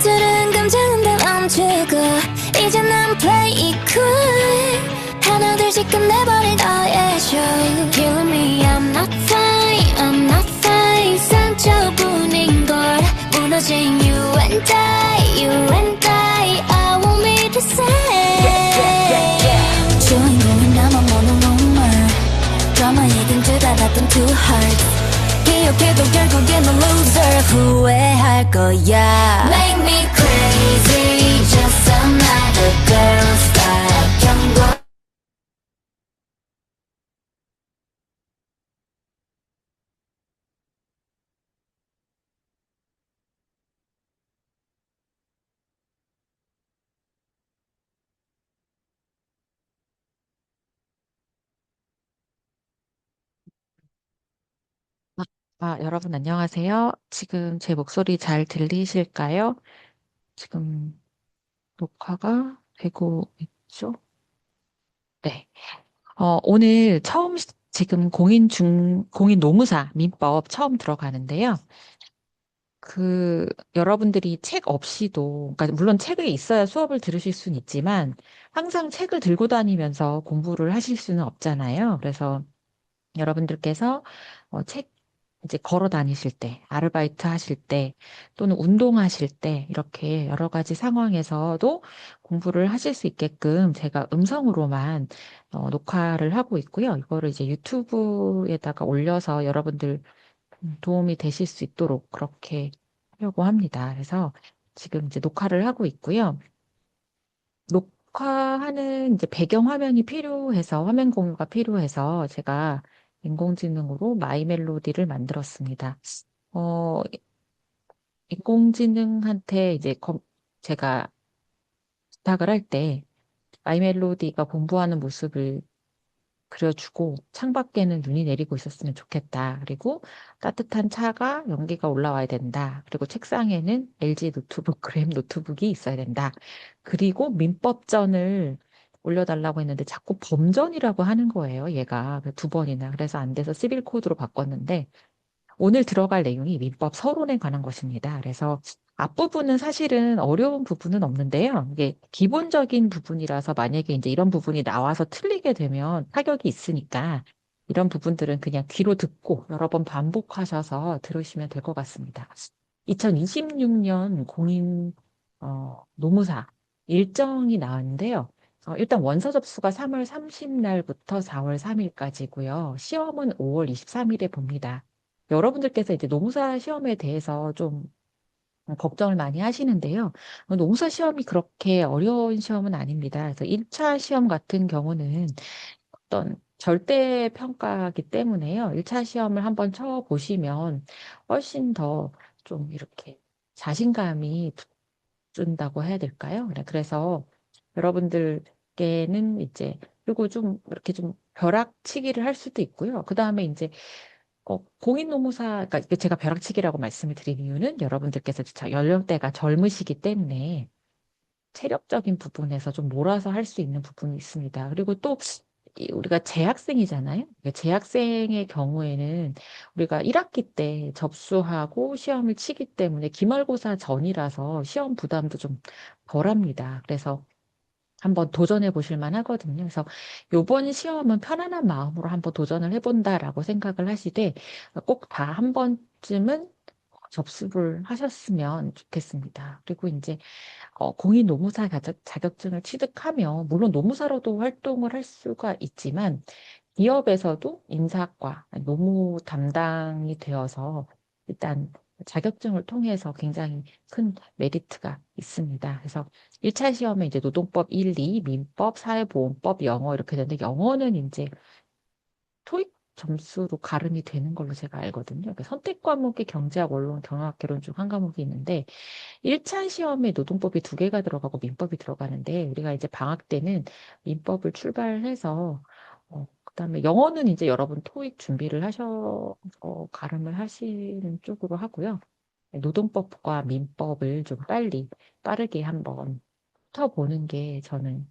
들은 감정은 다 멈추고 이제 난 play it cool 하나둘씩 끝내버릴 너의 show Killing me I'm not fine I'm not fine 상처뿐인걸 무너진 you and I want me the same 주인공이 나만 모노 눈물 드라마이든 줄 알았던 two hearts 기억해도 결국엔 넌 loser 후회할 거야 Make me crazy just another girl's life 경고 아, 여러분 안녕하세요. 지금 제 목소리 잘 들리실까요? 지금 녹화가 되고 있죠? 네. 오늘 지금 공인 노무사 민법 처음 들어가는데요. 여러분들이 책 없이도, 그러니까 물론 책이 있어야 수업을 들으실 수는 있지만, 항상 책을 들고 다니면서 공부를 하실 수는 없잖아요. 그래서 여러분들께서 책 이제 걸어 다니실 때, 아르바이트 하실 때, 또는 운동하실 때, 이렇게 여러 가지 상황에서도 공부를 하실 수 있게끔 제가 음성으로만 녹화를 하고 있고요. 이거를 이제 유튜브에다가 올려서 여러분들 도움이 되실 수 있도록 그렇게 하려고 합니다. 그래서 지금 이제 녹화를 하고 있고요. 녹화하는 이제 배경 화면이 필요해서 화면 공유가 필요해서 제가 인공지능으로 마이 멜로디를 만들었습니다. 어, 인공지능한테 제가 부탁을 할 때 마이 멜로디가 공부하는 모습을 그려주고 창밖에는 눈이 내리고 있었으면 좋겠다. 그리고 따뜻한 차가 연기가 올라와야 된다. 그리고 책상에는 LG 노트북, 그램 노트북이 있어야 된다. 그리고 민법전을 올려달라고 했는데 자꾸 범전이라고 하는 거예요. 얘가 두 번이나. 그래서 안 돼서 시빌 코드로 바꿨는데 오늘 들어갈 내용이 민법 서론에 관한 것입니다. 그래서 앞부분은 사실은 어려운 부분은 없는데요. 이게 기본적인 부분이라서 만약에 이제 이런 부분이 나와서 틀리게 되면 타격이 있으니까 이런 부분들은 그냥 귀로 듣고 여러 번 반복하셔서 들으시면 될 것 같습니다. 2026년 노무사 일정이 나왔는데요. 일단 원서 접수가 3월 30날부터 4월 3일까지고요. 시험은 5월 23일에 봅니다. 여러분들께서 이제 노무사 시험에 대해서 좀 걱정을 많이 하시는데요. 노무사 시험이 그렇게 어려운 시험은 아닙니다. 그래서 1차 시험 같은 경우는 어떤 절대 평가이기 때문에요. 1차 시험을 한번 쳐보시면 훨씬 더 좀 이렇게 자신감이 붙는다고 해야 될까요? 그래서 여러분들께는 이제 그리고 좀 이렇게 좀 벼락치기를 할 수도 있고요. 그 다음에 이제 공인노무사, 그러니까 이게 제가 벼락치기라고 말씀을 드린 이유는 여러분들께서 연령대가 젊으시기 때문에 체력적인 부분에서 좀 몰아서 할 수 있는 부분이 있습니다. 그리고 또 우리가 재학생이잖아요. 그러니까 재학생의 경우에는 우리가 1학기 때 접수하고 시험을 치기 때문에 기말고사 전이라서 시험 부담도 좀 덜합니다. 그래서 한번 도전해 보실 만 하거든요. 그래서 요번 시험은 편안한 마음으로 한번 도전을 해본다라고 생각을 하시되 꼭 다 한 번쯤은 접수를 하셨으면 좋겠습니다. 그리고 이제 공인 노무사 자격증을 취득하면 물론 노무사로도 활동을 할 수가 있지만 기업에서도 인사과 노무 담당이 되어서 일단 자격증을 통해서 굉장히 큰 메리트가 있습니다. 그래서 1차 시험에 이제 노동법 1, 2, 민법, 사회보험법, 영어 이렇게 되는데 영어는 이제 토익 점수로 가름이 되는 걸로 제가 알거든요. 그러니까 선택 과목이 경제학, 원론, 경영학, 개론 중 한 과목이 있는데 1차 시험에 노동법이 두 개가 들어가고 민법이 들어가는데 우리가 이제 방학 때는 민법을 출발해서 그다음에 영어는 이제 여러분 토익 준비를 하셔서 가름을 하시는 쪽으로 하고요. 노동법과 민법을 좀 빠르게 한번 붙어보는 게 저는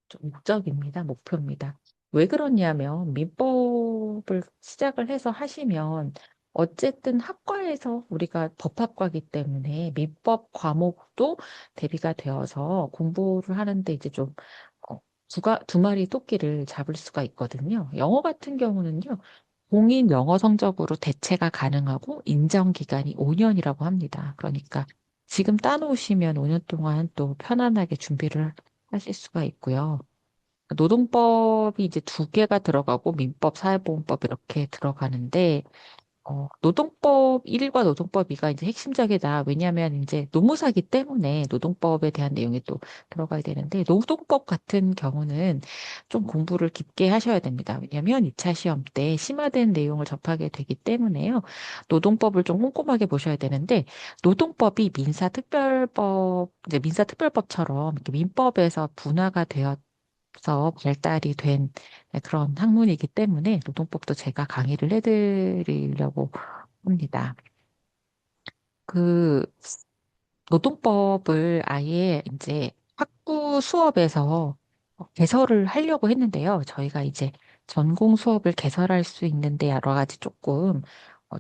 좀 목적입니다. 목표입니다. 왜 그러냐면 민법을 시작을 해서 하시면 어쨌든 학과에서 우리가 법학과이기 때문에 민법 과목도 대비가 되어서 공부를 하는데 이제 좀 두 마리 토끼를 잡을 수가 있거든요. 영어 같은 경우는요. 공인 영어 성적으로 대체가 가능하고 인정 기간이 5년이라고 합니다. 그러니까 지금 따놓으시면 5년 동안 또 편안하게 준비를 하실 수가 있고요. 노동법이 이제 두 개가 들어가고 민법, 사회보험법 이렇게 들어가는데 노동법 1과 노동법 2가 이제 핵심적이다. 왜냐하면 이제 노무사기 때문에 노동법에 대한 내용이 또 들어가야 되는데, 노동법 같은 경우는 좀 공부를 깊게 하셔야 됩니다. 왜냐하면 2차 시험 때 심화된 내용을 접하게 되기 때문에요. 노동법을 좀 꼼꼼하게 보셔야 되는데, 노동법이 이제 민사특별법처럼 이렇게 민법에서 분화가 되어서 발달이 된 그런 학문이기 때문에 노동법도 제가 강의를 해드리려고 합니다. 그 노동법을 아예 이제 학부 수업에서 개설을 하려고 했는데요. 저희가 이제 전공 수업을 개설할 수 있는데 여러 가지 조금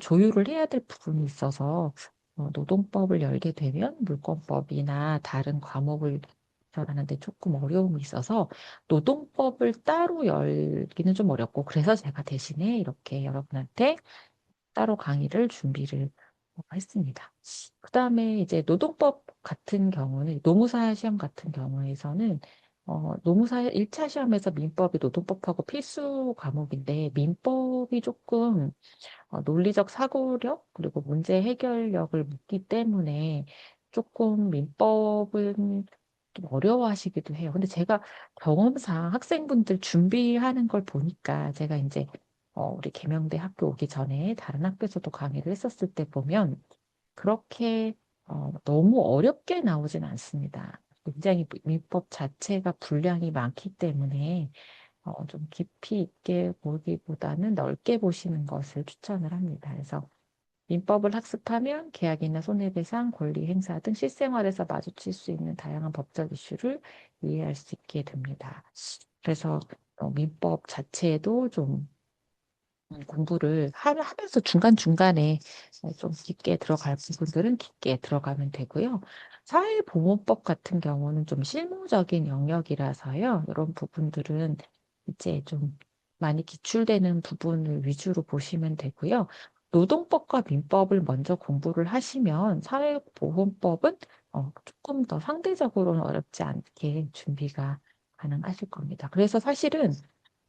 조율을 해야 될 부분이 있어서 노동법을 열게 되면 물권법이나 다른 과목을 개설하는데 조금 어려움이 있어서 노동법을 따로 열기는 좀 어렵고 그래서 제가 대신에 이렇게 여러분한테 따로 강의를 준비를 했습니다. 그다음에 이제 노동법 같은 경우는 노무사 시험 같은 경우에서는 노무사 1차 시험에서 민법이 노동법하고 필수 과목인데 민법이 조금 논리적 사고력 그리고 문제 해결력을 묻기 때문에 조금 민법은 좀 어려워하시기도 해요. 근데 제가 경험상 학생분들 준비하는 걸 보니까 제가 이제 우리 계명대 학교 오기 전에 다른 학교에서도 강의를 했었을 때 보면 그렇게 너무 어렵게 나오진 않습니다. 굉장히 민법 자체가 분량이 많기 때문에 좀 깊이 있게 보기보다는 넓게 보시는 것을 추천을 합니다. 그래서 민법을 학습하면 계약이나 손해배상, 권리 행사 등 실생활에서 마주칠 수 있는 다양한 법적 이슈를 이해할 수 있게 됩니다. 그래서 민법 자체도 좀 공부를 하면서 중간중간에 좀 깊게 들어갈 부분들은 깊게 들어가면 되고요. 사회보호법 같은 경우는 좀 실무적인 영역이라서요. 이런 부분들은 이제 좀 많이 기출되는 부분을 위주로 보시면 되고요. 노동법과 민법을 먼저 공부를 하시면 사회보험법은 조금 더 상대적으로는 어렵지 않게 준비가 가능하실 겁니다. 그래서 사실은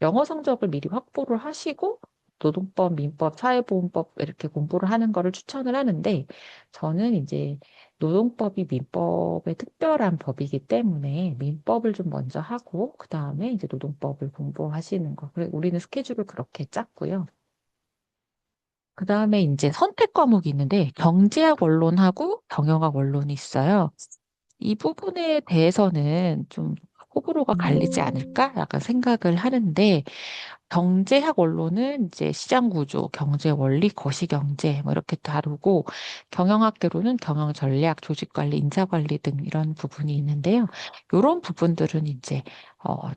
영어 성적을 미리 확보를 하시고 노동법, 민법, 사회보험법 이렇게 공부를 하는 거를 추천을 하는데 저는 이제 노동법이 민법의 특별한 법이기 때문에 민법을 좀 먼저 하고 그다음에 이제 노동법을 공부하시는 거. 우리는 스케줄을 그렇게 짰고요. 그다음에 이제 선택 과목이 있는데 경제학 원론하고 경영학 원론이 있어요. 이 부분에 대해서는 좀 호불호가 갈리지 않을까? 약간 생각을 하는데 경제학 원로는 이제 시장 구조, 경제 원리, 거시경제 뭐 이렇게 다루고 경영학계로는 경영 전략, 조직 관리, 인사 관리 등 이런 부분이 있는데요. 이런 부분들은 이제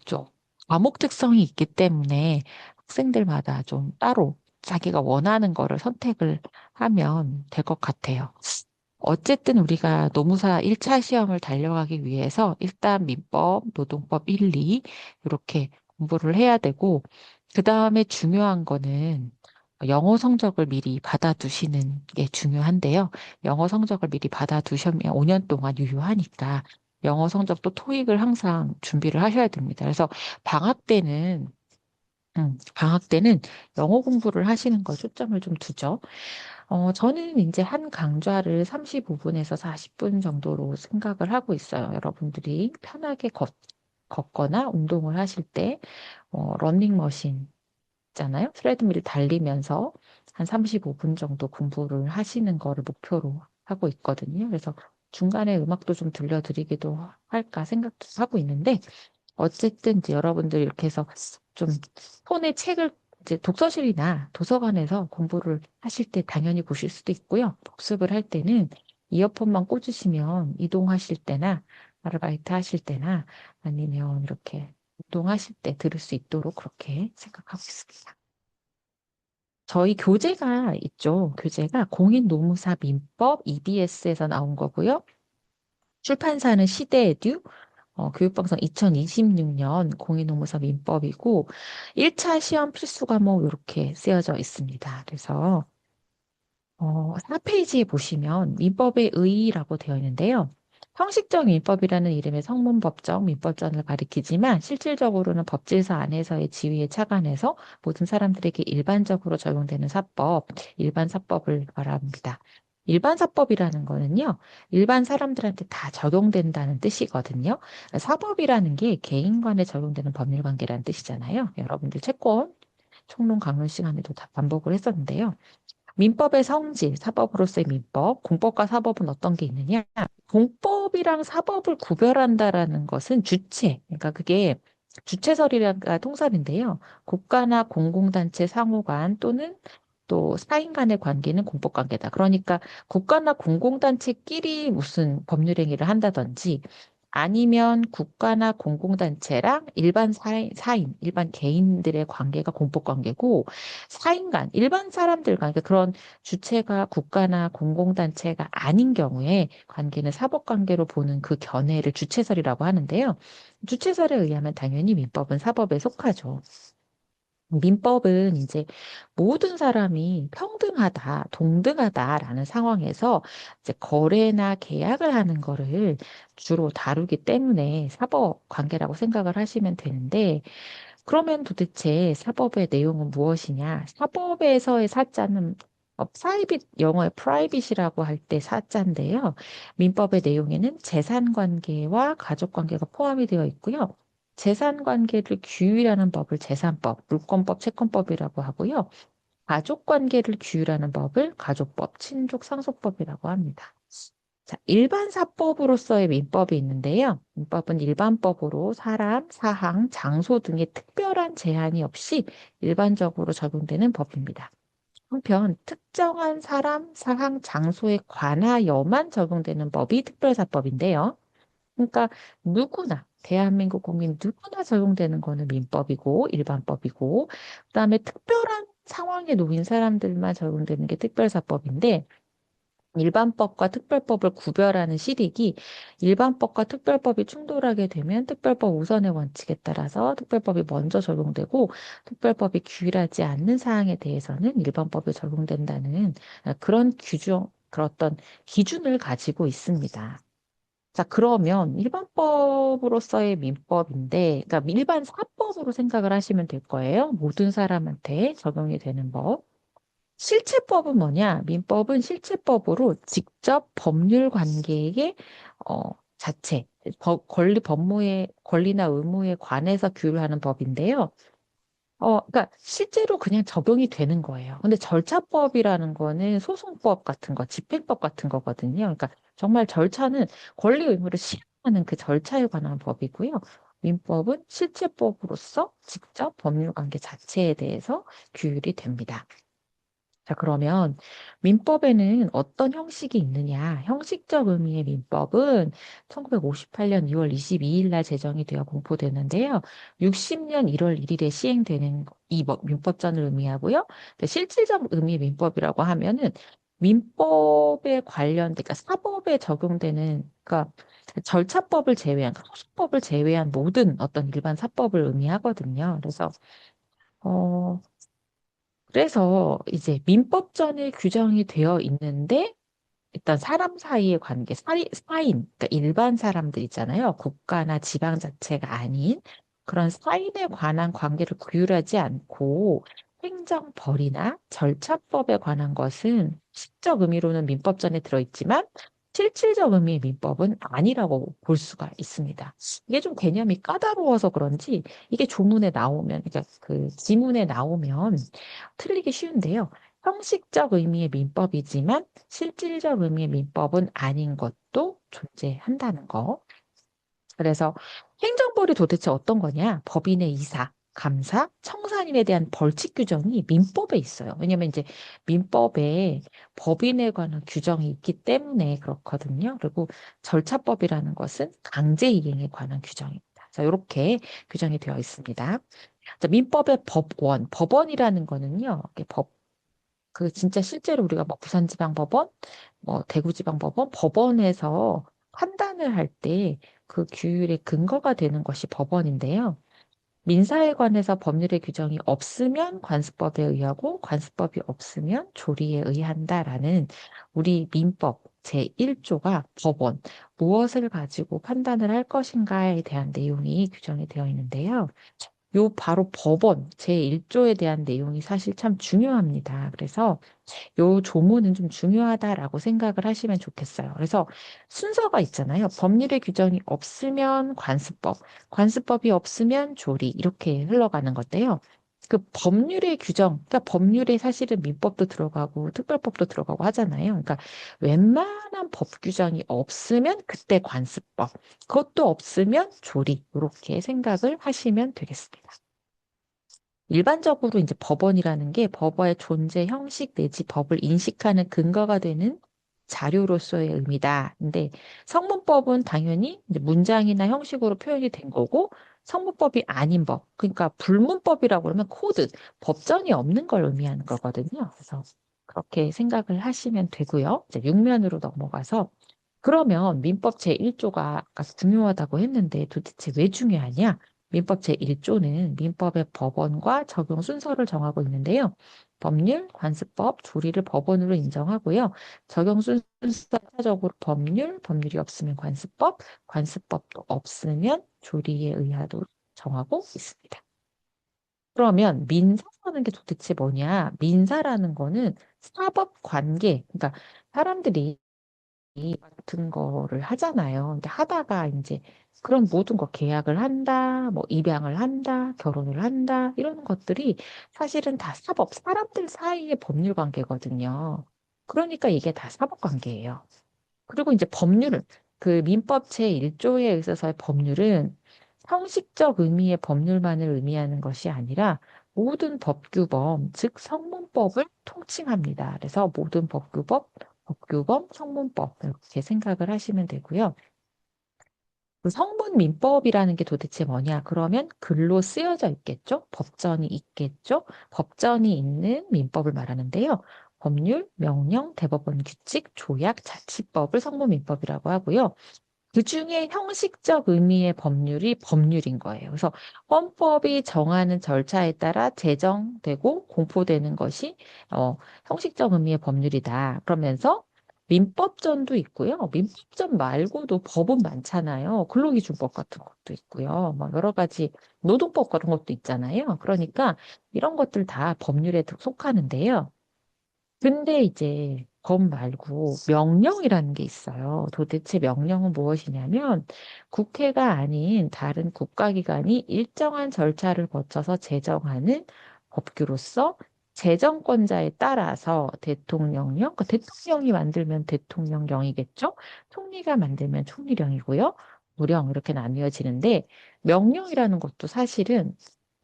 좀 과목 특성이 있기 때문에 학생들마다 좀 따로 자기가 원하는 거를 선택을 하면 될 것 같아요. 어쨌든 우리가 노무사 1차 시험을 달려가기 위해서 일단 민법, 노동법 1, 2 이렇게 공부를 해야 되고 그 다음에 중요한 거는 영어 성적을 미리 받아두시는 게 중요한데요. 영어 성적을 미리 받아두시면 5년 동안 유효하니까 영어 성적도 토익을 항상 준비를 하셔야 됩니다. 그래서 방학 때는 방학 때는 영어 공부를 하시는 거 초점을 좀 두죠. 저는 이제 한 강좌를 35분에서 40분 정도로 생각을 하고 있어요. 여러분들이 편하게 걷거나 운동을 하실 때, 러닝머신 있잖아요. 트레드밀 달리면서 한 35분 정도 공부를 하시는 거를 목표로 하고 있거든요. 그래서 중간에 음악도 좀 들려드리기도 할까 생각도 하고 있는데, 어쨌든 이제 여러분들 이렇게 해서 좀 손에 책을 이제 독서실이나 도서관에서 공부를 하실 때 당연히 보실 수도 있고요. 복습을 할 때는 이어폰만 꽂으시면 이동하실 때나 아르바이트 하실 때나 아니면 이렇게 운동하실 때 들을 수 있도록 그렇게 생각하고 있습니다. 저희 교재가 있죠. 교재가 공인노무사 민법 EBS에서 나온 거고요. 출판사는 시대에듀, 교육방송 2026년 공인노무사 민법이고 1차 시험 필수 과목 이렇게 쓰여져 있습니다. 그래서 4페이지에 보시면 민법의 의의라고 되어 있는데요. 형식적 민법이라는 이름의 성문법적 민법전을 가리키지만 실질적으로는 법질서 안에서의 지위에 착안해서 모든 사람들에게 일반적으로 적용되는 사법, 일반 사법을 말합니다. 일반 사법이라는 거는요, 일반 사람들한테 다 적용된다는 뜻이거든요. 사법이라는 게 개인 간에 적용되는 법률 관계라는 뜻이잖아요. 여러분들 채권, 총론 강론 시간에도 다 반복을 했었는데요. 민법의 성질, 사법으로서의 민법, 공법과 사법은 어떤 게 있느냐? 공법이랑 사법을 구별한다라는 것은 주체, 그러니까 그게 주체설이라가 통설인데요. 국가나 공공단체 상호간 또는 또 사인 간의 관계는 공법관계다. 그러니까 국가나 공공단체끼리 무슨 법률행위를 한다든지 아니면 국가나 공공단체랑 일반 사인, 일반 개인들의 관계가 공법관계고 사인 간, 일반 사람들 간, 그러니까 그런 주체가 국가나 공공단체가 아닌 경우에 관계는 사법관계로 보는 그 견해를 주체설이라고 하는데요. 주체설에 의하면 당연히 민법은 사법에 속하죠. 민법은 이제 모든 사람이 평등하다, 동등하다라는 상황에서 이제 거래나 계약을 하는 거를 주로 다루기 때문에 사법 관계라고 생각을 하시면 되는데, 그러면 도대체 사법의 내용은 무엇이냐? 사법에서의 사자는 프라이빗, 영어의 프라이빗이라고 할 때 사자인데요. 민법의 내용에는 재산 관계와 가족 관계가 포함이 되어 있고요. 재산 관계를 규율하는 법을 재산법, 물권법, 채권법이라고 하고요. 가족 관계를 규율하는 법을 가족법, 친족, 상속법이라고 합니다. 자, 일반 사법으로서의 민법이 있는데요. 민법은 일반법으로 사람, 사항, 장소 등의 특별한 제한이 없이 일반적으로 적용되는 법입니다. 한편 특정한 사람, 사항, 장소에 관하여만 적용되는 법이 특별사법인데요. 그러니까 누구나 대한민국 국민 누구나 적용되는 거는 민법이고 일반법이고 그다음에 특별한 상황에 놓인 사람들만 적용되는 게 특별사법인데 일반법과 특별법을 구별하는 실익이 일반법과 특별법이 충돌하게 되면 특별법 우선의 원칙에 따라서 특별법이 먼저 적용되고 특별법이 규율하지 않는 사항에 대해서는 일반법이 적용된다는 그런 규정, 그런 어떤 기준을 가지고 있습니다. 자, 그러면 일반법으로서의 민법인데, 그러니까 일반 사법으로 생각을 하시면 될 거예요. 모든 사람한테 적용이 되는 법. 실체법은 뭐냐? 민법은 실체법으로 직접 법률 관계의 자체, 법무의 권리나 의무에 관해서 규율하는 법인데요. 그러니까 실제로 그냥 적용이 되는 거예요. 근데 절차법이라는 거는 소송법 같은 거, 집행법 같은 거거든요. 그러니까 정말 절차는 권리 의무를 실행하는 그 절차에 관한 법이고요. 민법은 실체법으로서 직접 법률 관계 자체에 대해서 규율이 됩니다. 자, 그러면 민법에는 어떤 형식이 있느냐? 형식적 의미의 민법은 1958년 2월 22일 날 제정이 되어 공포되는데요. 60년 1월 1일에 시행되는 이 민법전을 의미하고요. 근데 실질적 의미의 민법이라고 하면은 민법에 관련된, 그러니까 사법에 적용되는, 그러니까 절차법을 제외한, 소수법을 제외한 모든 어떤 일반 사법을 의미하거든요. 그래서 이제 민법전에 규정이 되어 있는데 일단 사람 사이의 관계, 사인, 그러니까 일반 사람들 있잖아요. 국가나 지방 자체가 아닌 그런 사인에 관한 관계를 규율하지 않고 행정벌이나 절차법에 관한 것은 식적 의미로는 민법전에 들어있지만 실질적 의미의 민법은 아니라고 볼 수가 있습니다. 이게 좀 개념이 까다로워서 그런지 이게 조문에 나오면, 그러니까 그 지문에 나오면 틀리기 쉬운데요. 형식적 의미의 민법이지만 실질적 의미의 민법은 아닌 것도 존재한다는 거. 그래서 행정벌이 도대체 어떤 거냐? 법인의 이사, 감사, 청산인에 대한 벌칙 규정이 민법에 있어요. 왜냐면 이제 민법에 법인에 관한 규정이 있기 때문에 그렇거든요. 그리고 절차법이라는 것은 강제 이행에 관한 규정입니다. 자, 이렇게 규정이 되어 있습니다. 자, 민법의 법원, 법원이라는 거는요, 이게 그 진짜 실제로 우리가 뭐 부산지방법원, 뭐 대구지방법원, 법원에서 판단을 할 때 그 규율의 근거가 되는 것이 법원인데요. 민사에 관해서 법률의 규정이 없으면 관습법에 의하고 관습법이 없으면 조리에 의한다라는 우리 민법 제1조가 법원 무엇을 가지고 판단을 할 것인가에 대한 내용이 규정이 되어 있는데요. 요 바로 법원 제1조에 대한 내용이 사실 참 중요합니다. 그래서 요 조문은 좀 중요하다라고 생각을 하시면 좋겠어요. 그래서 순서가 있잖아요. 법률의 규정이 없으면 관습법, 관습법이 없으면 조리 이렇게 흘러가는 건데요. 그 법률의 규정, 그러니까 법률에 사실은 민법도 들어가고 특별법도 들어가고 하잖아요. 그러니까 웬만한 법 규정이 없으면 그때 관습법, 그것도 없으면 조리 이렇게 생각을 하시면 되겠습니다. 일반적으로 이제 법원이라는 게 법의 존재 형식 내지 법을 인식하는 근거가 되는 자료로서의 의미다. 근데 성문법은 당연히 이제 문장이나 형식으로 표현이 된 거고 성문법이 아닌 법, 그러니까 불문법이라고 그러면 코드, 법전이 없는 걸 의미하는 거거든요. 그래서 그렇게 생각을 하시면 되고요. 이제 6면으로 넘어가서 그러면 민법 제1조가 아까 중요하다고 했는데 도대체 왜 중요하냐? 민법 제1조는 민법의 법원과 적용 순서를 정하고 있는데요. 법률, 관습법, 조리를 법원으로 인정하고요. 적용 순서적으로 법률, 법률이 없으면 관습법, 관습법도 없으면 조리에 의하도록 정하고 있습니다. 그러면 민사라는 게 도대체 뭐냐? 민사라는 거는 사법 관계, 그러니까 사람들이 같은 거를 하잖아요. 근데 하다가 이제 그런 모든 거 계약을 한다, 뭐 입양을 한다, 결혼을 한다, 이런 것들이 사실은 다 사법, 사람들 사이의 법률 관계거든요. 그러니까 이게 다 사법 관계예요. 그리고 이제 법률은 그 민법 제1조에 있어서의 법률은 형식적 의미의 법률만을 의미하는 것이 아니라 모든 법규범, 즉 성문법을 통칭합니다. 그래서 모든 법규법, 법규범, 성문법 이렇게 생각을 하시면 되고요. 그 성문 민법이라는 게 도대체 뭐냐? 그러면 글로 쓰여져 있겠죠? 법전이 있겠죠? 법전이 있는 민법을 말하는데요. 법률, 명령, 대법원 규칙, 조약, 자치법을 성문 민법이라고 하고요. 그 중에 형식적 의미의 법률이 법률인 거예요. 그래서 헌법이 정하는 절차에 따라 제정되고 공포되는 것이 형식적 의미의 법률이다. 그러면서 민법전도 있고요. 민법전 말고도 법은 많잖아요. 근로기준법 같은 것도 있고요. 뭐 여러 가지 노동법 그런 것도 있잖아요. 그러니까 이런 것들 다 법률에 속하는데요. 근데 이제 법 말고 명령이라는 게 있어요. 도대체 명령은 무엇이냐면 국회가 아닌 다른 국가기관이 일정한 절차를 거쳐서 제정하는 법규로서 제정권자에 따라서 대통령령, 그 대통령이 만들면 대통령령이겠죠? 총리가 만들면 총리령이고요. 무령 이렇게 나뉘어지는데 명령이라는 것도 사실은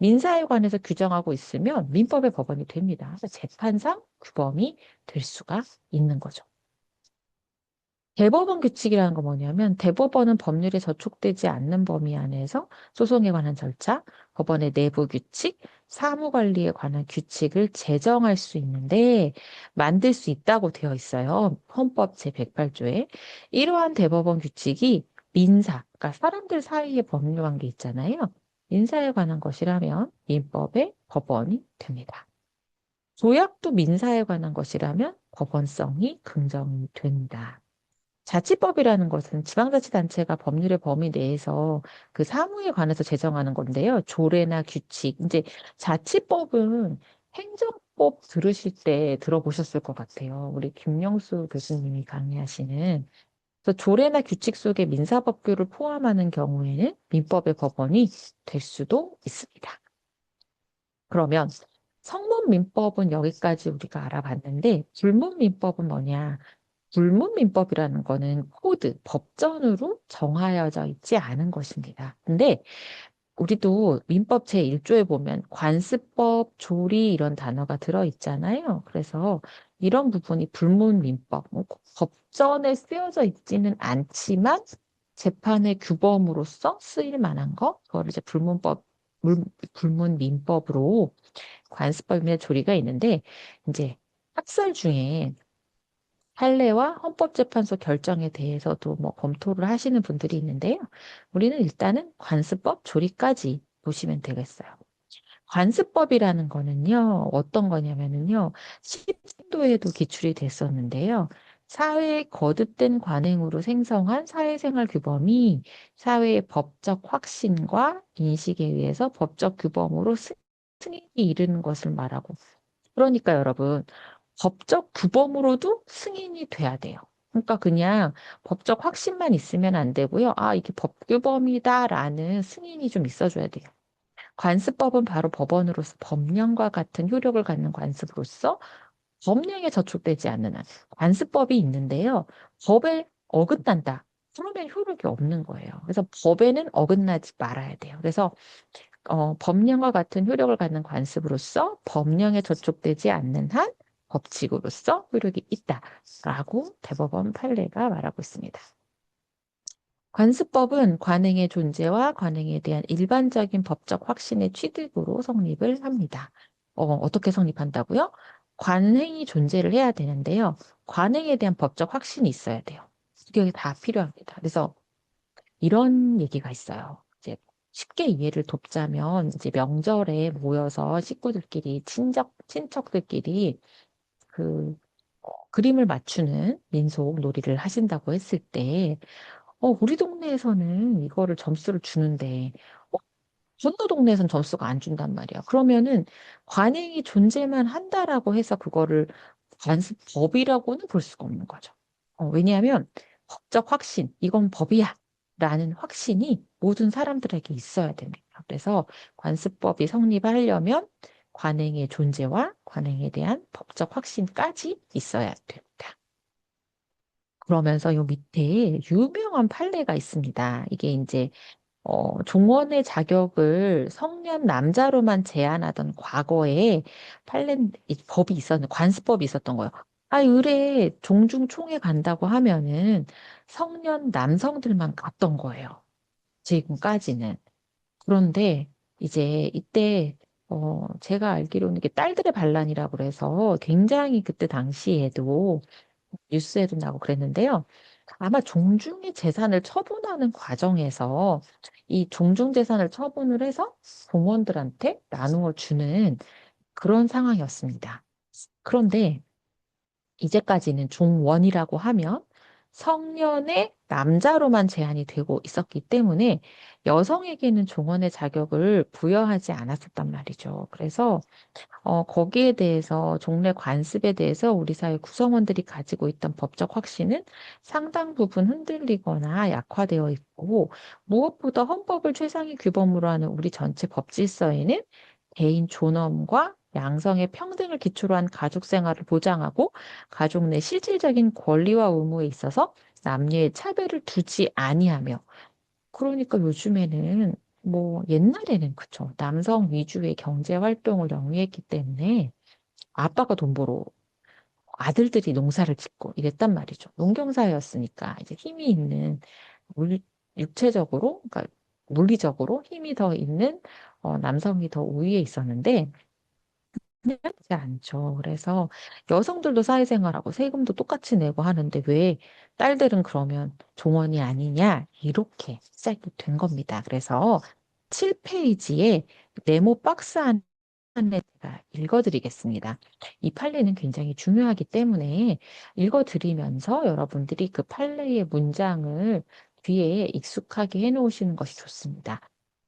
민사에 관해서 규정하고 있으면 민법의 법원이 됩니다. 그래서 재판상 규범이 될 수가 있는 거죠. 대법원 규칙이라는 건 뭐냐면 대법원은 법률에 저촉되지 않는 범위 안에서 소송에 관한 절차, 법원의 내부 규칙, 사무관리에 관한 규칙을 제정할 수 있는데 만들 수 있다고 되어 있어요. 헌법 제108조에. 이러한 대법원 규칙이 민사, 그러니까 사람들 사이의 법률 관계 있잖아요. 민사에 관한 것이라면 민법의 법원이 됩니다. 조약도 민사에 관한 것이라면 법원성이 긍정이 된다. 자치법이라는 것은 지방자치단체가 법률의 범위 내에서 그 사무에 관해서 제정하는 건데요. 조례나 규칙. 이제 자치법은 행정법 들으실 때 들어보셨을 것 같아요. 우리 김영수 교수님이 강의하시는. 그래서 조례나 규칙 속에 민사법규를 포함하는 경우에는 민법의 법원이 될 수도 있습니다. 그러면 성문민법은 여기까지 우리가 알아봤는데 불문민법은 뭐냐? 불문민법이라는 거는 코드, 법전으로 정하여져 있지 않은 것입니다. 근데 우리도 민법 제1조에 보면 관습법, 조리 이런 단어가 들어있잖아요. 그래서 이런 부분이 불문민법, 뭐 법전에 쓰여져 있지는 않지만 재판의 규범으로서 쓰일 만한 거, 그거를 이제 불문민법으로 관습법이나 조리가 있는데 이제 학설 중에 판례와 헌법재판소 결정에 대해서도 뭐 검토를 하시는 분들이 있는데요. 우리는 일단은 관습법 조리까지 보시면 되겠어요. 관습법이라는 거는요, 어떤 거냐면은요, 10년도에도 기출이 됐었는데요. 사회의 거듭된 관행으로 생성한 사회생활 규범이 사회의 법적 확신과 인식에 의해서 법적 규범으로 승인이 이르는 것을 말하고. 그러니까 여러분, 법적 규범으로도 승인이 돼야 돼요. 그러니까 그냥 법적 확신만 있으면 안 되고요. 아, 이게 법규범이다라는 승인이 좀 있어줘야 돼요. 관습법은 바로 법원으로서 법령과 같은 효력을 갖는 관습으로서 법령에 저촉되지 않는 한 관습법이 있는데요. 법에 어긋난다. 그러면 효력이 없는 거예요. 그래서 법에는 어긋나지 말아야 돼요. 그래서 법령과 같은 효력을 갖는 관습으로서 법령에 저촉되지 않는 한 법칙으로서 효력이 있다라고 대법원 판례가 말하고 있습니다. 관습법은 관행의 존재와 관행에 대한 일반적인 법적 확신의 취득으로 성립을 합니다. 어떻게 성립한다고요? 관행이 존재를 해야 되는데요. 관행에 대한 법적 확신이 있어야 돼요. 이게 다 필요합니다. 그래서 이런 얘기가 있어요. 이제 쉽게 이해를 돕자면 이제 명절에 모여서 식구들끼리 친척들끼리 그 그림을 맞추는 민속 놀이를 하신다고 했을 때 우리 동네에서는 이거를 점수를 주는데, 어, 건너 동네에서는 점수가 안 준단 말이야. 그러면은 관행이 존재만 한다라고 해서 그거를 관습법이라고는 볼 수가 없는 거죠. 왜냐하면 법적 확신, 이건 법이야. 라는 확신이 모든 사람들에게 있어야 됩니다. 그래서 관습법이 성립하려면 관행의 존재와 관행에 대한 법적 확신까지 있어야 됩니다. 그러면서 요 밑에 유명한 판례가 있습니다. 이게 이제 종원의 자격을 성년 남자로만 제한하던 과거에 법이 있었는 관습법이 있었던 거예요. 아, 의뢰 종중 총회 간다고 하면은 성년 남성들만 갔던 거예요. 지금까지는. 그런데 이제 이때 제가 알기로는 이게 딸들의 반란이라고 그래서 굉장히 그때 당시에도 뉴스에도 나고 그랬는데요. 아마 종중의 재산을 처분하는 과정에서 이 종중 재산을 처분을 해서 공무원들한테 나누어 주는 그런 상황이었습니다. 그런데 이제까지는 종원이라고 하면 성년의 남자로만 제한이 되고 있었기 때문에 여성에게는 종원의 자격을 부여하지 않았었단 말이죠. 그래서 거기에 대해서 종래 관습에 대해서 우리 사회 구성원들이 가지고 있던 법적 확신은 상당 부분 흔들리거나 약화되어 있고 무엇보다 헌법을 최상위 규범으로 하는 우리 전체 법 질서에는 개인 존엄과 양성의 평등을 기초로 한 가족 생활을 보장하고 가족 내 실질적인 권리와 의무에 있어서 남녀의 차별을 두지 아니하며 그러니까 요즘에는 뭐 옛날에는 그쵸. 남성 위주의 경제 활동을 영위했기 때문에 아빠가 돈 벌어 아들들이 농사를 짓고 이랬단 말이죠. 농경사회였으니까 이제 힘이 있는 물, 육체적으로, 그러니까 물리적으로 힘이 더 있는 남성이 더 우위에 있었는데 그렇지 않죠. 그래서 여성들도 사회생활하고 세금도 똑같이 내고 하는데 왜 딸들은 그러면 종원이 아니냐? 이렇게 시작이 된 겁니다. 그래서 7페이지에 네모 박스 안에 제가 읽어드리겠습니다. 이 판례는 굉장히 중요하기 때문에 읽어드리면서 여러분들이 그 판례의 문장을 뒤에 익숙하게 해놓으시는 것이 좋습니다.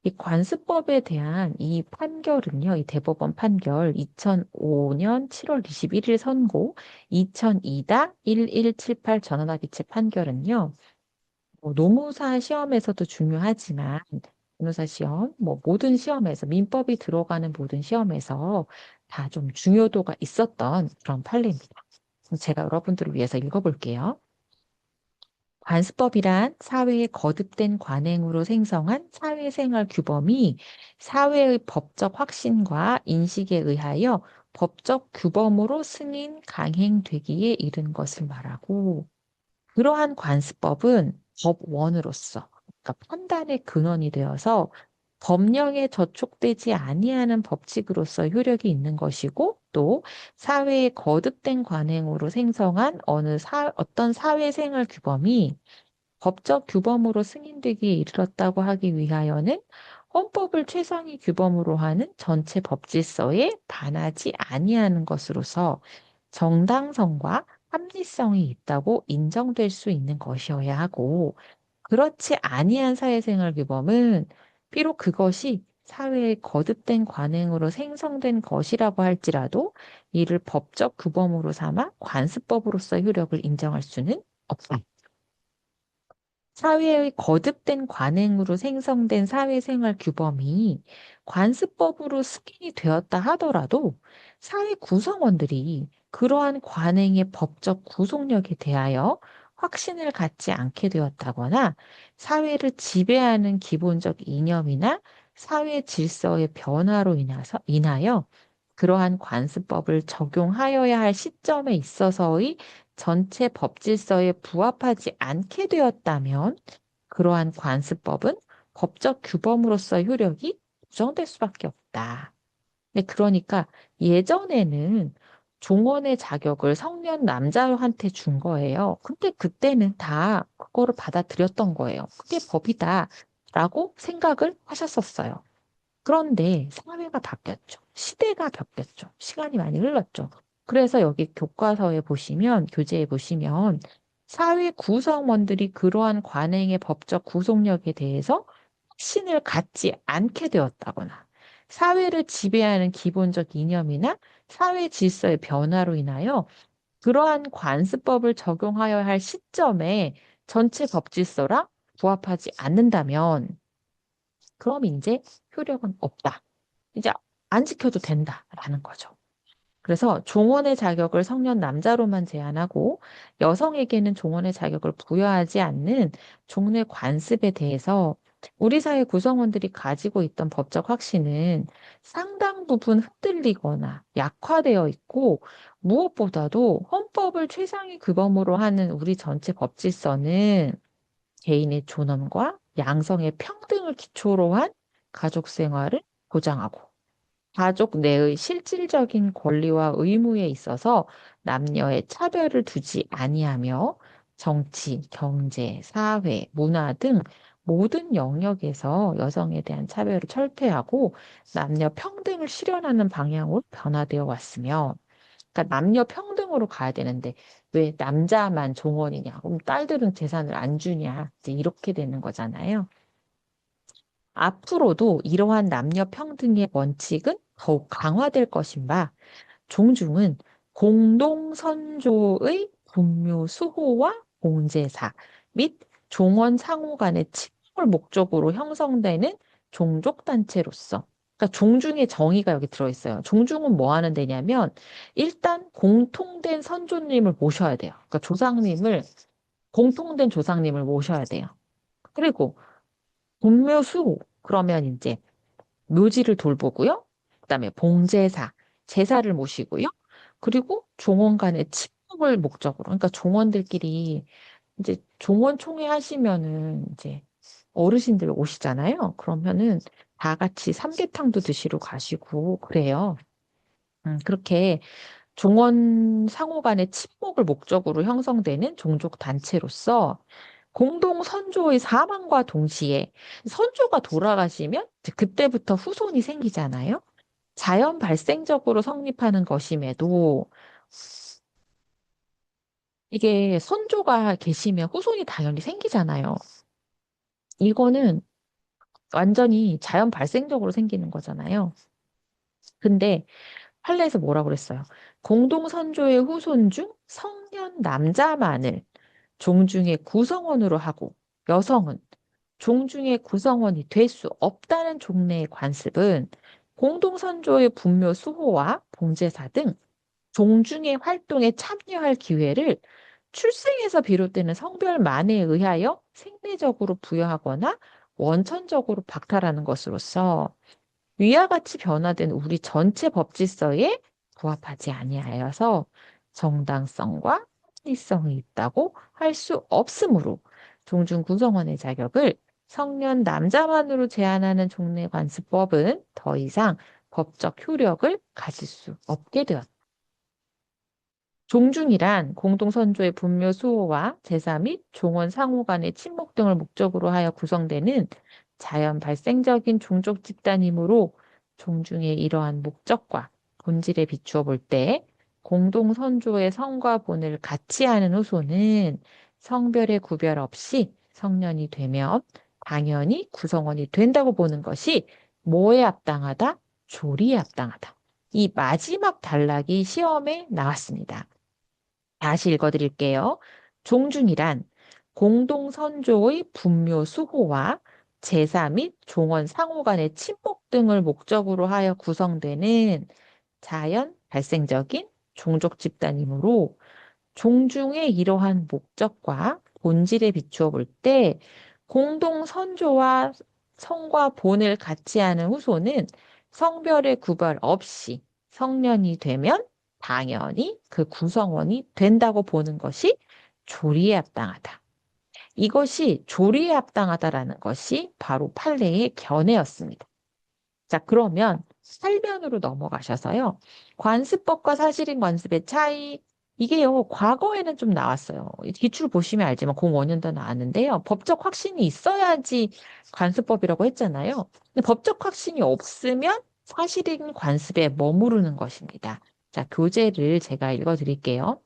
이 관습법에 대한 이 판결은요, 이 대법원 판결 2005년 7월 21일 선고 2002-1178 전원합의체 판결은요, 노무사 시험에서도 중요하지만 변호사 시험, 뭐 모든 시험에서 민법이 들어가는 모든 시험에서 다 좀 중요도가 있었던 그런 판례입니다. 제가 여러분들을 위해서 읽어볼게요. 관습법이란 사회의 거듭된 관행으로 생성한 사회생활 규범이 사회의 법적 확신과 인식에 의하여 법적 규범으로 승인 강행되기에 이른 것을 말하고 그러한 관습법은 법원으로서 그러니까 판단의 근원이 되어서 법령에 저촉되지 아니하는 법칙으로서 효력이 있는 것이고 또 사회의 거듭된 관행으로 생성한 어떤 사회생활 규범이 법적 규범으로 승인되기에 이르렀다고 하기 위하여는 헌법을 최상위 규범으로 하는 전체 법질서에 반하지 아니하는 것으로서 정당성과 합리성이 있다고 인정될 수 있는 것이어야 하고 그렇지 아니한 사회생활 규범은 비록 그것이 사회의 거듭된 관행으로 생성된 것이라고 할지라도 이를 법적 규범으로 삼아 관습법으로서 효력을 인정할 수는 없다. 사회의 거듭된 관행으로 생성된 사회생활 규범이 관습법으로 승인이 되었다 하더라도 사회 구성원들이 그러한 관행의 법적 구속력에 대하여 확신을 갖지 않게 되었다거나 사회를 지배하는 기본적 이념이나 사회 질서의 변화로 인하여 그러한 관습법을 적용하여야 할 시점에 있어서의 전체 법 질서에 부합하지 않게 되었다면 그러한 관습법은 법적 규범으로서 효력이 부정될 수밖에 없다. 네, 그러니까 예전에는 종원의 자격을 성년 남자한테 준 거예요. 근데 그때는 다 그거를 받아들였던 거예요. 그게 법이다라고 생각을 하셨었어요. 그런데 사회가 바뀌었죠. 시대가 바뀌었죠. 시간이 많이 흘렀죠. 그래서 여기 교과서에 보시면, 교재에 보시면, 사회 구성원들이 그러한 관행의 법적 구속력에 대해서 확신을 갖지 않게 되었다거나, 사회를 지배하는 기본적 이념이나 사회 질서의 변화로 인하여 그러한 관습법을 적용하여야 할 시점에 전체 법 질서랑 부합하지 않는다면, 그럼 이제 효력은 없다. 이제 안 지켜도 된다라는 거죠. 그래서 종원의 자격을 성년 남자로만 제한하고 여성에게는 종원의 자격을 부여하지 않는 종래 관습에 대해서 우리 사회 구성원들이 가지고 있던 법적 확신은 상당 부분 흔들리거나 약화되어 있고 무엇보다도 헌법을 최상위 규범으로 하는 우리 전체 법 질서는 개인의 존엄과 양성의 평등을 기초로 한 가족 생활을 보장하고 가족 내의 실질적인 권리와 의무에 있어서 남녀의 차별을 두지 아니하며 정치, 경제, 사회, 문화 등 모든 영역에서 여성에 대한 차별을 철폐하고 남녀 평등을 실현하는 방향으로 변화되어 왔으며 그러니까 남녀 평등으로 가야 되는데 왜 남자만 종원이냐? 그럼 딸들은 재산을 안 주냐? 이제 이렇게 되는 거잖아요. 앞으로도 이러한 남녀 평등의 원칙은 더욱 강화될 것인가? 종중은 공동 선조의 분묘 수호와 공제사 및 종원 상호 간의 친목을 목적으로 형성되는 종족 단체로서 그러니까 종중의 정의가 여기 들어있어요. 종중은 뭐 하는 데냐면 일단 공통된 선조님을 모셔야 돼요. 그러니까 공통된 조상님을 모셔야 돼요. 그리고 분묘 수호 그러면 이제 묘지를 돌보고요. 그다음에 봉제사, 제사를 모시고요. 그리고 종원 간의 친목을 목적으로. 그러니까 종원들끼리 이제 종원 총회 하시면은 이제 어르신들 오시잖아요. 그러면은 다 같이 삼계탕도 드시러 가시고 그래요. 그렇게 종원 상호 간의 친목을 목적으로 형성되는 종족 단체로서 공동 선조의 사망과 동시에 선조가 돌아가시면 이제 그때부터 후손이 생기잖아요. 자연 발생적으로 성립하는 것임에도 이게 선조가 계시면 후손이 당연히 생기잖아요. 이거는 완전히 자연 발생적으로 생기는 거잖아요. 근데 판례에서 뭐라고 그랬어요? 공동 선조의 후손 중 성년 남자만을 종중의 구성원으로 하고 여성은 종중의 구성원이 될 수 없다는 종래의 관습은 공동선조의 분묘 수호와 봉제사 등 종중의 활동에 참여할 기회를 출생에서 비롯되는 성별만에 의하여 생리적으로 부여하거나 원천적으로 박탈하는 것으로서 위와 같이 변화된 우리 전체 법 질서에 부합하지 아니하여서 정당성과 합리성이 있다고 할 수 없으므로 종중 구성원의 자격을 성년 남자만으로 제한하는 종래 관습법은 더 이상 법적 효력을 가질 수 없게 되었다. 종중이란 공동선조의 분묘 수호와 제사 및 종원 상호 간의 친목 등을 목적으로 하여 구성되는 자연 발생적인 종족 집단이므로 종중의 이러한 목적과 본질에 비추어 볼 때 공동선조의 성과 본을 같이 하는 후손은 성별의 구별 없이 성년이 되면 당연히 구성원이 된다고 보는 것이 뭐에 합당하다? 조리에 합당하다. 이 마지막 단락이 시험에 나왔습니다. 다시 읽어드릴게요. 종중이란 공동선조의 분묘 수호와 제사 및 종원 상호 간의 친목 등을 목적으로 하여 구성되는 자연 발생적인 종족 집단이므로 종중의 이러한 목적과 본질에 비추어 볼 때 공동선조와 성과 본을 같이 하는 후손은 성별의 구별 없이 성년이 되면 당연히 그 구성원이 된다고 보는 것이 조리에 합당하다. 이것이 조리에 합당하다라는 것이 바로 판례의 견해였습니다. 자, 그러면 살면으로 넘어가셔서요. 관습법과 사실인 관습의 차이, 이게요, 과거에는 좀 나왔어요. 기출 보시면 알지만 05년도 나왔는데요. 법적 확신이 있어야지 관습법이라고 했잖아요. 근데 법적 확신이 없으면 사실인 관습에 머무르는 것입니다. 자, 교재를 제가 읽어드릴게요.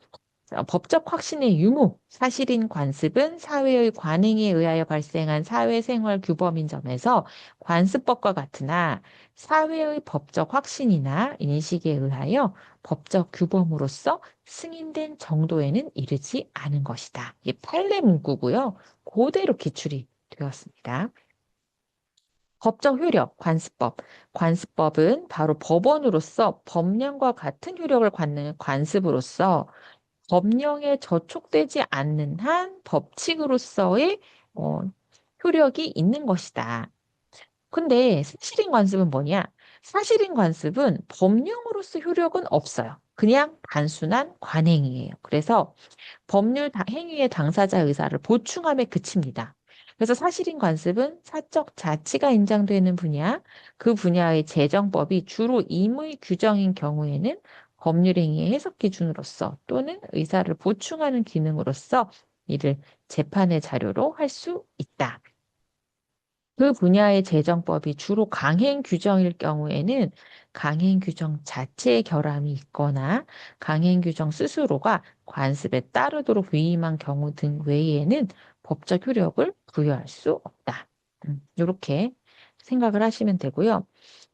법적 확신의 유무, 사실인 관습은 사회의 관행에 의하여 발생한 사회생활 규범인 점에서 관습법과 같으나 사회의 법적 확신이나 인식에 의하여 법적 규범으로서 승인된 정도에는 이르지 않은 것이다. 이게 판례 문구고요. 그대로 기출이 되었습니다. 법적 효력, 관습법. 관습법은 바로 법원으로서 법령과 같은 효력을 갖는 관습으로서 법령에 저촉되지 않는 한 법칙으로서의 어, 효력이 있는 것이다. 근데 사실인 관습은 뭐냐? 사실인 관습은 법령으로서 효력은 없어요. 그냥 단순한 관행이에요. 그래서 법률 행위의 당사자 의사를 보충함에 그칩니다. 그래서 사실인 관습은 사적 자치가 인정되는 분야, 그 분야의 재정법이 주로 임의 규정인 경우에는 법률 행위의 해석 기준으로서 또는 의사를 보충하는 기능으로서 이를 재판의 자료로 할 수 있다. 그 분야의 재정법이 주로 강행 규정일 경우에는 강행 규정 자체의 결함이 있거나 강행 규정 스스로가 관습에 따르도록 위임한 경우 등 외에는 법적 효력을 부여할 수 없다. 이렇게 생각을 하시면 되고요.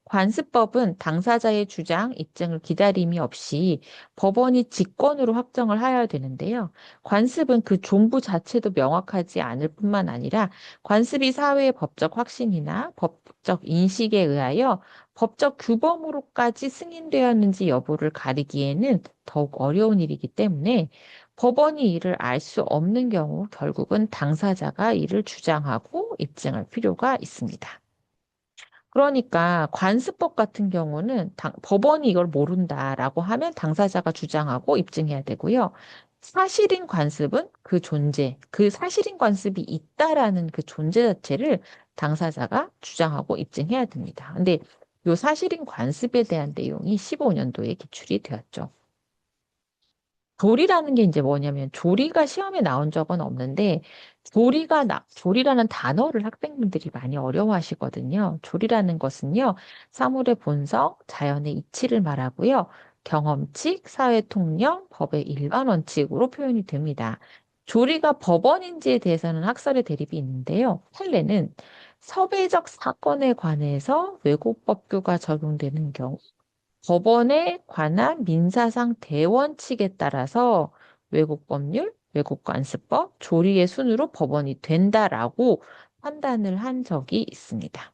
관습법은 당사자의 주장, 입증을 기다림이 없이 법원이 직권으로 확정을 하여야 되는데요. 관습은 그 존부 자체도 명확하지 않을 뿐만 아니라 관습이 사회의 법적 확신이나 법적 인식에 의하여 법적 규범으로까지 승인되었는지 여부를 가리기에는 더욱 어려운 일이기 때문에 법원이 이를 알 수 없는 경우 결국은 당사자가 이를 주장하고 입증할 필요가 있습니다. 그러니까 관습법 같은 경우는 법원이 이걸 모른다라고 하면 당사자가 주장하고 입증해야 되고요. 사실인 관습은 그 존재, 그 사실인 관습이 있다라는 그 존재 자체를 당사자가 주장하고 입증해야 됩니다. 근데 요 사실인 관습에 대한 내용이 15년도에 기출이 되었죠. 조리라는 게 이제 뭐냐면 조리가 시험에 나온 적은 없는데 조리라는 단어를 학생분들이 많이 어려워하시거든요. 조리라는 것은요. 사물의 본성, 자연의 이치를 말하고요. 경험칙, 사회 통념, 법의 일반 원칙으로 표현이 됩니다. 조리가 법원인지에 대해서는 학설의 대립이 있는데요. 판례는 섭외적 사건에 관해서 왜곡법규가 적용되는 경우 법원에 관한 민사상 대원칙에 따라서 왜곡법률, 왜곡관습법, 조리의 순으로 법원이 된다라고 판단을 한 적이 있습니다.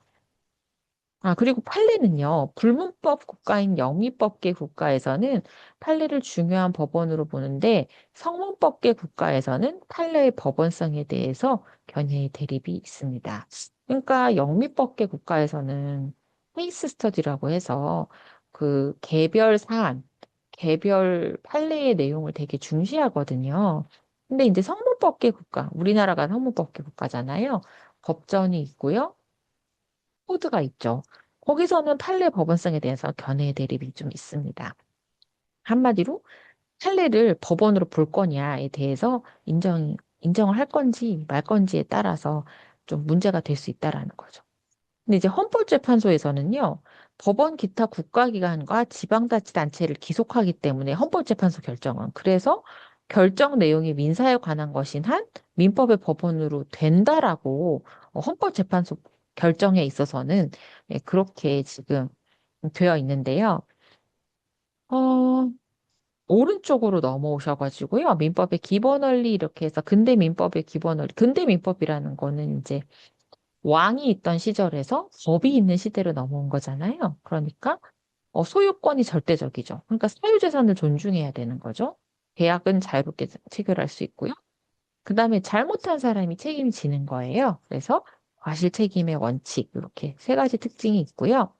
아, 그리고 판례는요, 불문법 국가인 영미법계 국가에서는 판례를 중요한 법원으로 보는데 성문법계 국가에서는 판례의 법원성에 대해서 견해의 대립이 있습니다. 그러니까 영미법계 국가에서는 케이스 스터디라고 해서 그 개별 사안, 개별 판례의 내용을 되게 중시하거든요. 근데 이제 성문법계 국가, 우리나라가 성문법계 국가잖아요. 법전이 있고요. 코드가 있죠. 거기서는 판례 법원성에 대해서 견해 대립이 좀 있습니다. 한마디로 판례를 법원으로 볼 거냐에 대해서 인정을 할 건지 말 건지에 따라서 좀 문제가 될 수 있다라는 거죠. 근데 이제 헌법재판소에서는요, 법원 기타 국가기관과 지방자치단체를 기속하기 때문에 헌법재판소 결정은 그래서 결정 내용이 민사에 관한 것인 한 민법의 법원으로 된다라고 헌법재판소 결정에 있어서는 그렇게 지금 되어 있는데요. 어, 오른쪽으로 넘어오셔가지고요. 민법의 기본 원리 이렇게 해서 근대 민법의 기본 원리, 근대 민법이라는 거는 이제 왕이 있던 시절에서 법이 있는 시대로 넘어온 거잖아요. 그러니까 소유권이 절대적이죠. 그러니까 사유재산을 존중해야 되는 거죠. 계약은 자유롭게 체결할 수 있고요. 그 다음에 잘못한 사람이 책임이 지는 거예요. 그래서 과실 책임의 원칙 이렇게 세 가지 특징이 있고요.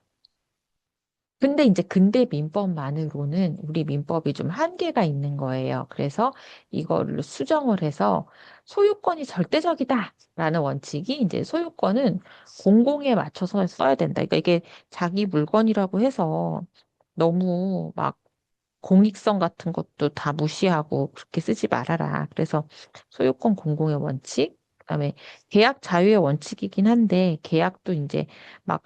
근데 이제 근대 민법만으로는 우리 민법이 좀 한계가 있는 거예요. 그래서 이거를 수정을 해서 소유권이 절대적이다라는 원칙이 이제 소유권은 공공에 맞춰서 써야 된다. 그러니까 이게 자기 물건이라고 해서 너무 막 공익성 같은 것도 다 무시하고 그렇게 쓰지 말아라. 그래서 소유권 공공의 원칙, 그다음에 계약 자유의 원칙이긴 한데 계약도 이제 막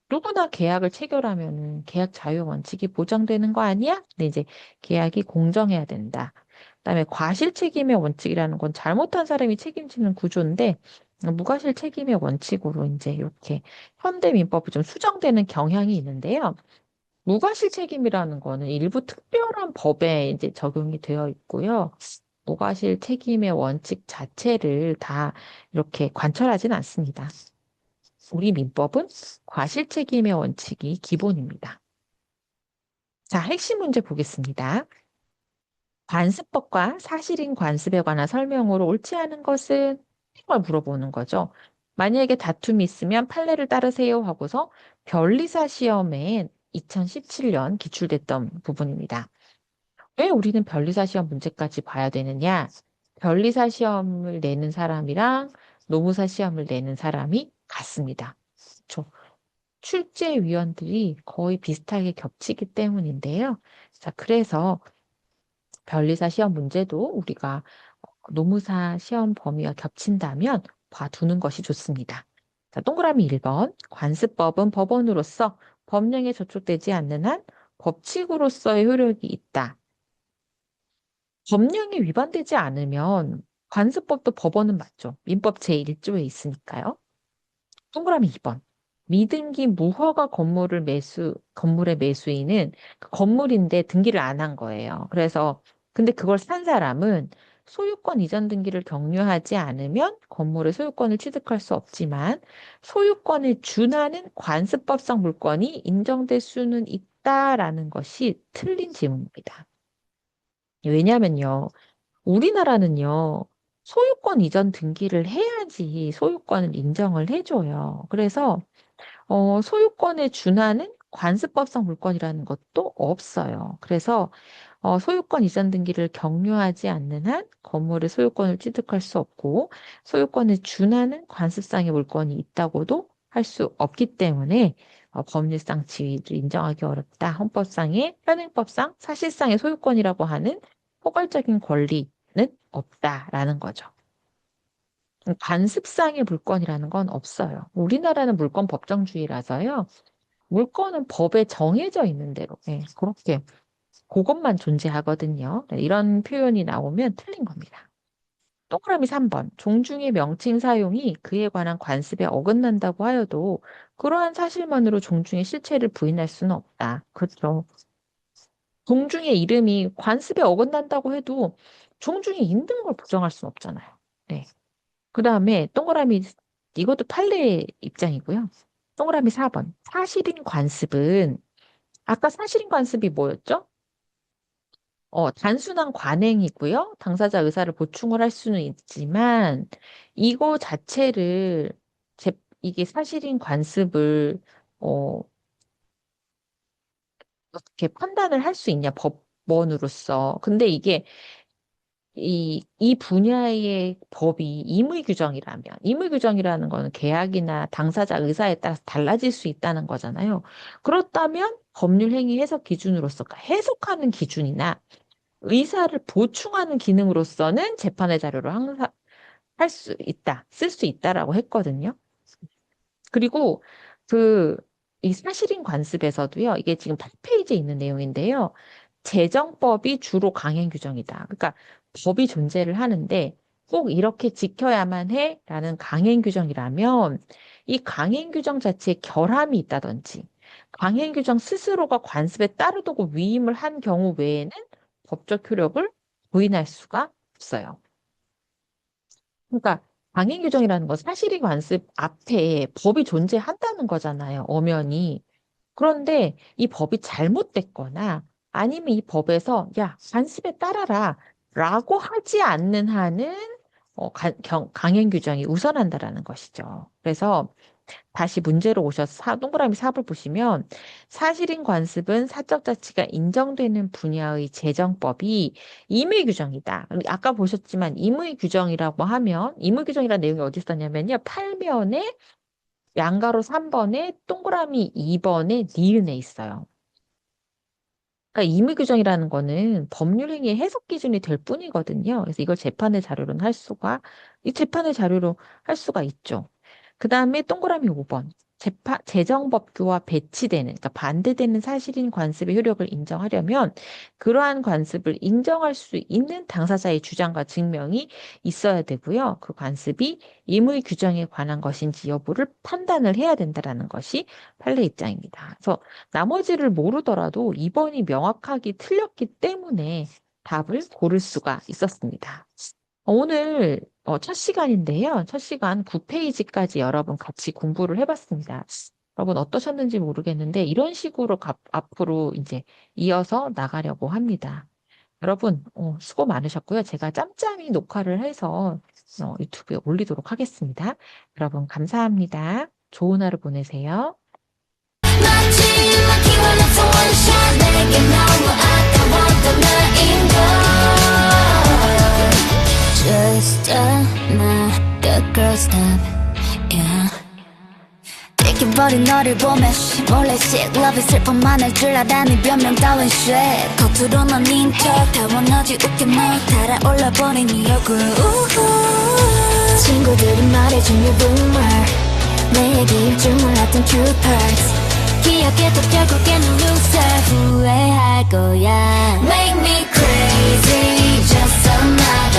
누구나 계약을 체결하면은 계약 자유 원칙이 보장되는 거 아니야? 근데 이제 계약이 공정해야 된다. 그다음에 과실 책임의 원칙이라는 건 잘못한 사람이 책임지는 구조인데 무과실 책임의 원칙으로 이제 이렇게 현대 민법이 좀 수정되는 경향이 있는데요. 무과실 책임이라는 거는 일부 특별한 법에 이제 적용이 되어 있고요. 무과실 책임의 원칙 자체를 다 이렇게 관철하진 않습니다. 우리 민법은 과실책임의 원칙이 기본입니다. 자, 핵심 문제 보겠습니다. 관습법과 사실인 관습에 관한 설명으로 옳지 않은 것은 이걸 물어보는 거죠. 만약에 다툼이 있으면 판례를 따르세요 하고서 변리사 시험에 2017년 기출됐던 부분입니다. 왜 우리는 변리사 시험 문제까지 봐야 되느냐? 변리사 시험을 내는 사람이랑 노무사 시험을 내는 사람이 같습니다. 그렇죠? 출제위원들이 거의 비슷하게 겹치기 때문인데요. 자, 그래서 변리사 시험 문제도 우리가 노무사 시험 범위와 겹친다면 봐두는 것이 좋습니다. 자, 동그라미 1번. 관습법은 법원으로서 법령에 저촉되지 않는 한 법칙으로서의 효력이 있다. 법령이 위반되지 않으면 관습법도 법원은 맞죠. 민법 제1조에 있으니까요. 동그라미 2번. 미등기 무허가 건물의 매수인은 그 건물인데 등기를 안 한 거예요. 그래서, 근데 그걸 산 사람은 소유권 이전 등기를 격려하지 않으면 건물의 소유권을 취득할 수 없지만 소유권을 준하는 관습법상 물건이 인정될 수는 있다라는 것이 틀린 질문입니다. 왜냐면요. 우리나라는요. 소유권 이전 등기를 해야지 소유권을 인정을 해줘요. 그래서 소유권에 준하는 관습법상 물건이라는 것도 없어요. 그래서 소유권 이전 등기를 격려하지 않는 한 건물의 소유권을 취득할 수 없고 소유권에 준하는 관습상의 물건이 있다고도 할 수 없기 때문에 법률상 지위를 인정하기 어렵다. 헌법상의 현행법상 사실상의 소유권이라고 하는 포괄적인 권리는 없다라는 거죠. 관습상의 물건이라는 건 없어요. 우리나라는 물권 법정주의라서요. 물건은 법에 정해져 있는 대로 그렇게 그것만 존재하거든요. 이런 표현이 나오면 틀린 겁니다. 동그라미 3번. 종중의 명칭 사용이 그에 관한 관습에 어긋난다고 하여도 그러한 사실만으로 종중의 실체를 부인할 수는 없다. 그렇죠. 종중의 이름이 관습에 어긋난다고 해도 종중이 있는 걸 부정할 수는 없잖아요. 네. 그 다음에 동그라미, 이것도 판례 입장이고요. 동그라미 4번. 사실인 관습은, 아까 사실인 관습이 뭐였죠? 단순한 관행이고요. 당사자 의사를 보충을 할 수는 있지만, 이거 자체를, 이게 사실인 관습을, 어, 어떻게 판단을 할 수 있냐, 법원으로서. 근데 이게 이 분야의 법이 임의 규정이라면, 임의 규정이라는 거는 계약이나 당사자 의사에 따라서 달라질 수 있다는 거잖아요. 그렇다면 법률 행위 해석 기준으로서, 그러니까 해석하는 기준이나 의사를 보충하는 기능으로서는 재판의 자료를 항상 할 수 있다, 쓸 수 있다라고 했거든요. 그리고 그, 이 사실인 관습에서도요, 이게 지금 8페이지에 있는 내용인데요. 재정법이 주로 강행 규정이다. 그러니까 법이 존재를 하는데 꼭 이렇게 지켜야만 해라는 강행 규정이라면 이 강행 규정 자체에 결함이 있다든지 강행 규정 스스로가 관습에 따르도록 위임을 한 경우 외에는 법적 효력을 부인할 수가 없어요. 그러니까 강행 규정이라는 건 사실이 관습 앞에 법이 존재한다는 거잖아요. 엄연히. 그런데 이 법이 잘못됐거나 아니면 이 법에서 야, 관습에 따라라 라고 하지 않는 한은 강행 규정이 우선한다라는 것이죠. 그래서 다시 문제로 오셔서 동그라미 4을 보시면 사실인 관습은 사적 자치가 인정되는 분야의 재정법이 임의 규정이다. 아까 보셨지만 임의 규정이라고 하면 임의 규정이라는 내용이 어디 있었냐면요. 8면에 양가로 3번에 동그라미 2번에 니은에 있어요. 그러니까 임의 규정이라는 거는 법률 행위의 해석 기준이 될 뿐이거든요. 그래서 이걸 재판의 자료로는 이 재판의 자료로 할 수가 있죠. 그 다음에 동그라미 5번. 재정법규와 배치되는, 그러니까 반대되는 사실인 관습의 효력을 인정하려면 그러한 관습을 인정할 수 있는 당사자의 주장과 증명이 있어야 되고요. 그 관습이 임의 규정에 관한 것인지 여부를 판단을 해야 된다는 것이 판례 입장입니다. 그래서 나머지를 모르더라도 2번이 명확하게 틀렸기 때문에 답을 고를 수가 있었습니다. 오늘 첫 시간인데요. 첫 시간 9페이지까지 여러분 같이 공부를 해봤습니다. 여러분 어떠셨는지 모르겠는데 이런 식으로 앞으로 이제 이어서 나가려고 합니다. 여러분 수고 많으셨고요. 제가 짬짬이 녹화를 해서 유튜브에 올리도록 하겠습니다. 여러분 감사합니다. 좋은 하루 보내세요. Just another girl stop, yeah. 떼껴버린 너를 보며 몰래 sick love의 슬픔만 할 줄 알아니 변명 따윈 shit 겉으로 넌 인척 타원하지 웃겨 너 달아올라버린 네 얼굴 친구들이 말해준 your rumor 내 얘기일 줄 몰랐던 true parts 기억해도 결국에는 loser 후회할 거야 Make me crazy just another